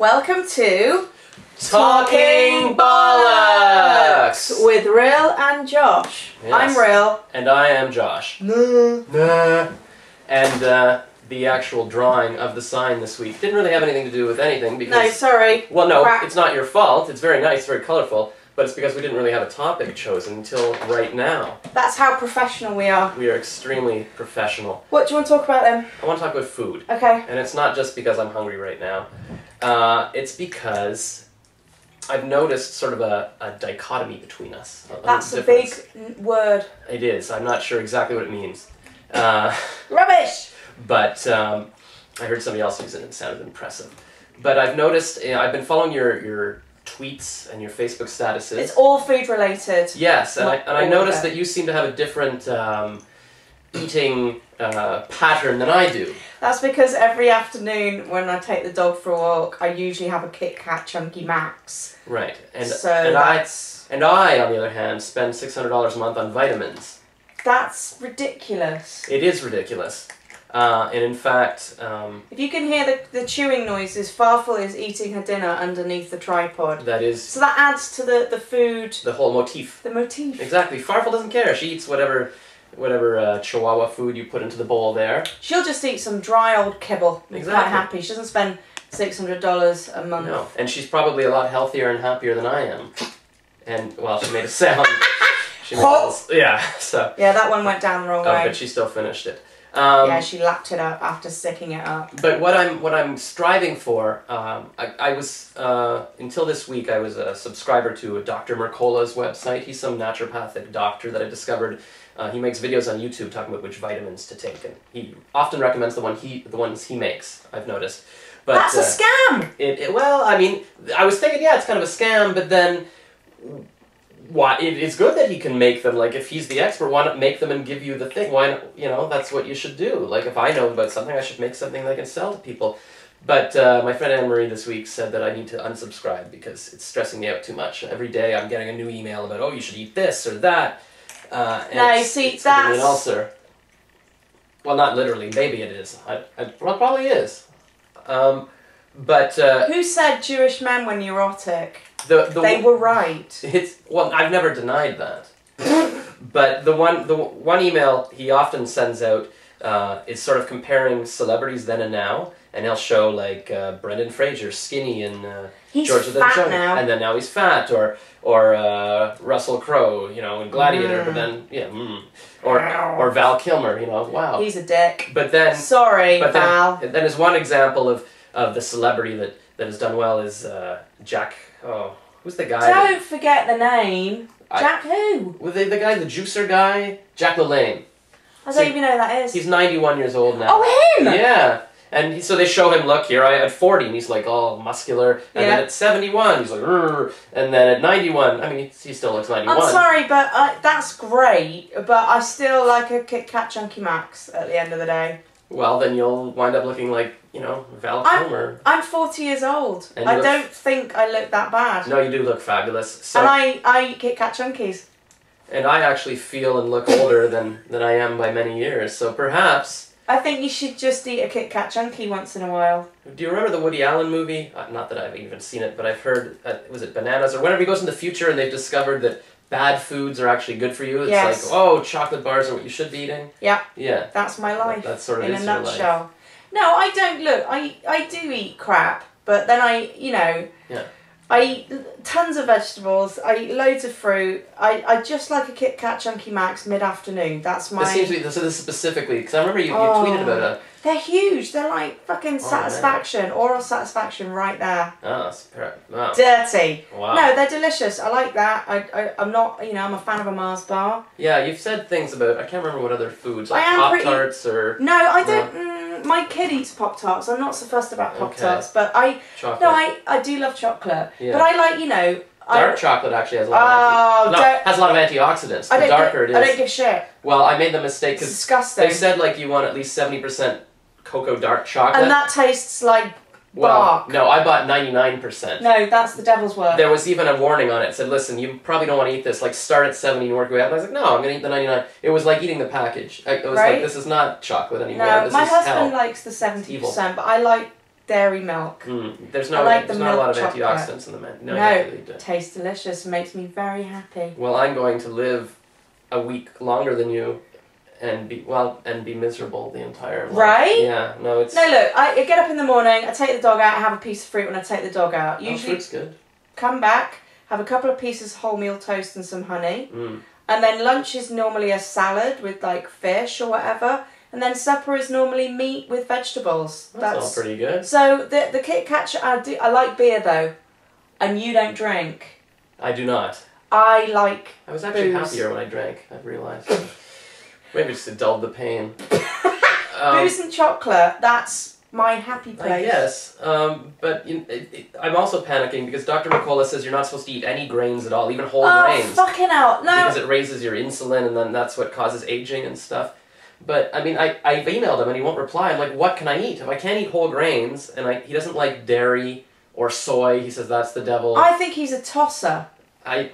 Welcome to Talking Bollocks with Rill and Josh. Yes. I'm Rill. And I am Josh. Nah. And the actual drawing of the sign this week didn't really have anything to do with anything because... No, sorry. Well, no, Crap. It's not your fault. It's very nice, very colorful. But it's because we didn't really have a topic chosen until right now. That's how professional we are. We are extremely professional. What do you want to talk about then? I want to talk about food. Okay. And it's not just because I'm hungry right now. It's because I've noticed sort of a dichotomy between us. That's a big word. It is. I'm not sure exactly what it means. Rubbish! But I heard somebody else use it and it sounded impressive. But I've noticed, I've been following your tweets and your Facebook statuses. It's all food related. Yes, and I noticed that you seem to have a different eating pattern than I do. That's because every afternoon when I take the dog for a walk, I usually have a Kit Kat Chunky Max. Right, and I, on the other hand, spend $600 a month on vitamins. That's ridiculous. It is ridiculous. And in fact... if you can hear the chewing noises, Farfel is eating her dinner underneath the tripod. That is... So that adds to the food... The whole motif. The motif. Exactly. Farfel doesn't care. She eats whatever Chihuahua food you put into the bowl there. She'll just eat some dry old kibble. Exactly. Quite happy. She doesn't spend $600 a month. No, and she's probably a lot healthier and happier than I am. And, well, she made a sound. Yeah, so... Yeah, that one went down the wrong way. But she still finished it. Yeah, she lapped it up after sicking it up. But what I'm striving for, I was until this week I was a subscriber to Dr. Mercola's website. He's some naturopathic doctor that I discovered. He makes videos on YouTube talking about which vitamins to take, and he often recommends the ones he makes. I've noticed. But that's a scam. Well, I mean, I was thinking, yeah, it's kind of a scam, but then. Why it's good that he can make them. Like, if he's the expert, why not make them and give you the thing? Why not, that's what you should do. Like, if I know about something, I should make something that I can sell to people. But my friend Anne-Marie this week said that I need to unsubscribe because it's stressing me out too much. Every day I'm getting a new email about, oh, you should eat this or that. No, see, it's giving me an ulcer. Well, not literally. Maybe it is. Well, it probably is. But who said Jewish men were neurotic? They were right. Well, I've never denied that. But the one email he often sends out is sort of comparing celebrities then and now, and he'll show like Brendan Fraser skinny in George of the Jungle, and then now he's fat, or Russell Crowe, in Gladiator, but then or Val Kilmer, wow, he's a dick. But then Val. Then is one example of the celebrity that has done well is Jack. Oh, who's the guy? Don't forget the name. Jack who? Well, the guy, the juicer guy, Jack LaLanne. I don't even know who that is. He's 91 years old now. Oh, him! Yeah. And so they show him, look, here, at 40, and he's like all muscular. And then at 71, he's like, rrr. And then at 91, I mean, he still looks 91. I'm sorry, but that's great. But I still like a Kit Kat Chunky Max at the end of the day. Well, then you'll wind up looking like, Val Kilmer. I'm 40 years old. And I don't think I look that bad. No, you do look fabulous. So, and I eat Kit Kat Chunkies. And I actually feel and look older than I am by many years. So perhaps... I think you should just eat a Kit Kat Chunky once in a while. Do you remember the Woody Allen movie? Not that I've even seen it, but I've heard, was it Bananas? Or whenever he goes in the future and they've discovered that bad foods are actually good for you. It's like, oh, chocolate bars are what you should be eating. Yeah. Yeah. That's my life. That sort of in is a your nutshell. life. No, I don't look. I do eat crap, but then I eat tons of vegetables. I eat loads of fruit. I just like a Kit Kat Chunky Max mid-afternoon. That's my... This seems to be, so this specifically, because I remember you tweeted about it. They're huge. They're like fucking satisfaction, oral satisfaction right there. Oh, wow. Dirty. Wow. No, they're delicious. I like that. I'm not, I'm a fan of a Mars bar. Yeah, you've said things about, I can't remember what other foods, like Pop-Tarts or... No, I don't... my kid eats Pop-Tarts. I'm not so fussed about Pop-Tarts, but I do love chocolate. Yeah. But I like, Dark chocolate actually has a lot has a lot of antioxidants. The darker it is. I don't give a shit. Well, I made the mistake because disgusting. They said like you want at least 70% cocoa dark chocolate. And that tastes like bark. No, I bought 99%. No, that's the devil's work. There was even a warning on it. It said, listen, you probably don't want to eat this. Like, start at 70 and work your way up. And I was like, no, I'm going to eat the 99. It was like eating the package. It was like, this is not chocolate anymore. No, this my is husband hell. likes the 70%, but I like dairy milk. There's I like there's the not a lot of milk antioxidants in the milk. No, it tastes delicious and makes me very happy. Well, I'm going to live a week longer than you and be miserable the entire life. Right? Yeah, no, it's... No, look, I get up in the morning, I take the dog out, I have a piece of fruit when I take the dog out. Usually, fruit's good. Come back, have a couple of pieces of wholemeal toast and some honey. And then lunch is normally a salad with like fish or whatever. And then supper is normally meat with vegetables. That's all pretty good. So the Kit Kat, I like beer though. And you don't drink. I do not. I like I was actually booze. happier when I drank, I've realised. Maybe just it dulled the pain. Booze and chocolate, that's my happy place. I guess. But I'm also panicking because Dr. McCullough says you're not supposed to eat any grains at all, even whole grains. Oh, fucking hell. No. Because it raises your insulin and then that's what causes aging and stuff. But, I mean, I've emailed him and he won't reply. I'm like, what can I eat? If I can't eat whole grains, and he doesn't like dairy or soy, he says that's the devil. I think he's a tosser. I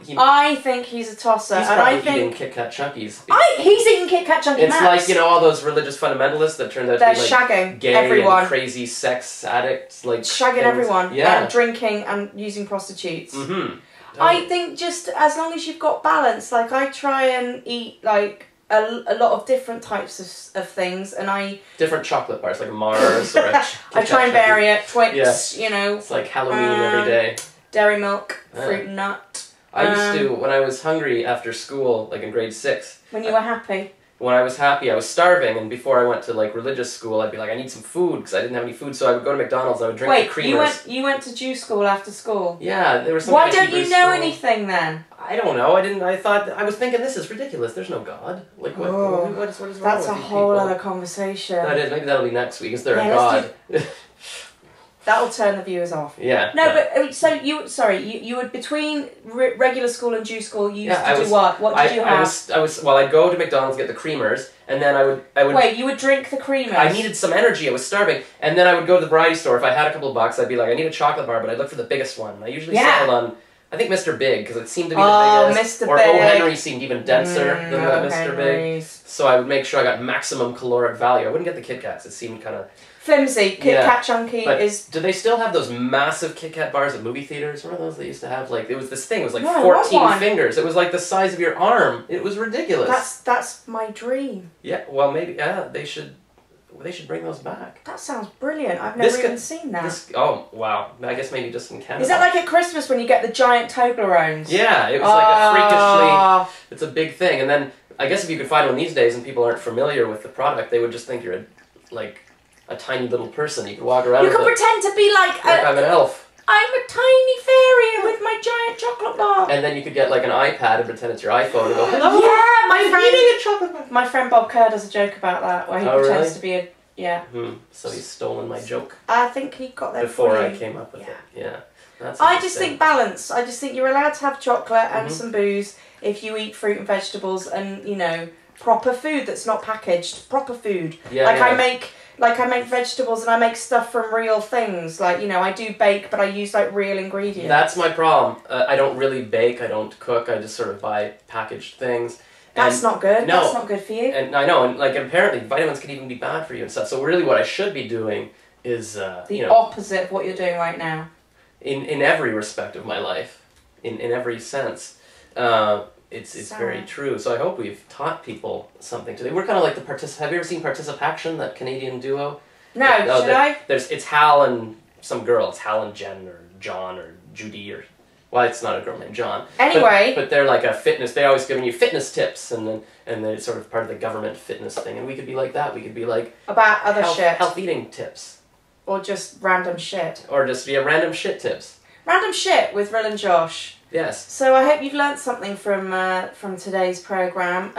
think he's a tosser. He's and probably I think eating Kit Kat Chunkies. He's eating Kit Kat Chunky It's Max. like, all those religious fundamentalists that turned out to be like shagging gay everyone. and crazy sex addicts. Like shagging everyone. Yeah. And drinking and using prostitutes. Mm-hmm. I think just as long as you've got balance, like I try and eat like a lot of different types of things, and different chocolate bars like Mars or I try and vary it. Twix, yeah. It's like Halloween every day. Dairy milk, fruit and nut. I used to, when I was hungry after school, like in grade 6. When you were happy. When I was happy, I was starving, and before I went to like religious school, I'd be like, I need some food because I didn't have any food, so I would go to McDonald's and I would drink the creamers. you went to Jew school after school? Yeah, there was some. Why don't you know anything then? I don't know. I was thinking this is ridiculous. There's no God. Like what? What is wrong with That's a these whole people? other conversation. That is. Maybe that'll be next week. Is there a God? That'll turn the viewers off. Yeah. No, but so you were between regular school and Jew school. You used to do what? What did you have? I'd go to McDonald's, get the creamers, and then I would. Wait, you would drink the creamers? I needed some energy. I was starving, and then I would go to the variety store. If I had a couple of bucks, I'd be like, I need a chocolate bar, but I'd look for the biggest one. I usually settled on, I think Mr. Big, because it seemed to be the biggest. Mr. Or Big. O. Henry seemed even denser than Mr. Big. So I would make sure I got maximum caloric value. I wouldn't get the Kit Kats. It seemed kind of flimsy. Kit Kat Chunky is... Do they still have those massive Kit Kat bars at movie theaters? Remember those they used to have? Like, it was this thing. It was like 14 fingers. It was like the size of your arm. It was ridiculous. That's my dream. Yeah, well, maybe, they should bring those back. That sounds brilliant. I've never even seen that. Oh, wow. I guess maybe just in Canada. Is that like at Christmas when you get the giant Toblerones? Yeah, it was like a freakishly... It's a big thing. And then, I guess if you could find one these days and people aren't familiar with the product, they would just think you're a tiny little person. You could walk around. You could pretend to be like I'm an elf. I'm a tiny fairy with my giant chocolate bar. And then you could get like an iPad and pretend it's your iPhone and go, hello. Yeah, eating a chocolate bar. My friend Bob Kerr does a joke about that where he pretends to be a So he's stolen my joke. I think he got that before I came up with it. Yeah. I just think balance. I just think you're allowed to have chocolate and some booze if you eat fruit and vegetables and proper food that's not packaged. Proper food. Yeah. I make vegetables and I make stuff from real things. Like, I do bake, but I use like real ingredients. That's my problem. I don't really bake. I don't cook. I just sort of buy packaged things. That's not good. No. That's not good for you. And I know, and apparently vitamins can even be bad for you and stuff. So really what I should be doing is, the opposite of what you're doing right now. In every respect of my life. In every sense. It's very true. So I hope we've taught people something today. We're kind of like have you ever seen Participaction, that Canadian duo? No, should I? It's Hal and some girl. It's Hal and Jen or John or Judy or... Well, it's not a girl named John. Anyway. But they're like a fitness... They're always giving you fitness tips and they're sort of part of the government fitness thing. And we could be like that. We could be like... About other shit. Health eating tips. Or just random shit. Or just random shit tips. Random shit with Rill and Josh. Yes. So I hope you've learnt something from today's programme.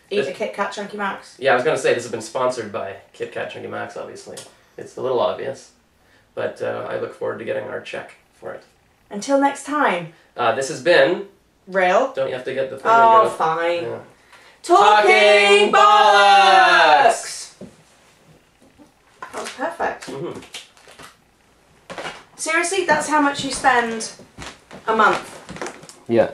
Eat a Kit Kat Chunky Max. Yeah, I was going to say this has been sponsored by Kit Kat Chunky Max, obviously. It's a little obvious. But I look forward to getting our check for it. Until next time. This has been... Rill. Don't you have to get the thing? Oh, fine. Yeah. Talking Bollocks! That was perfect. Mm-hmm. Seriously, that's how much you spend a month. Yeah.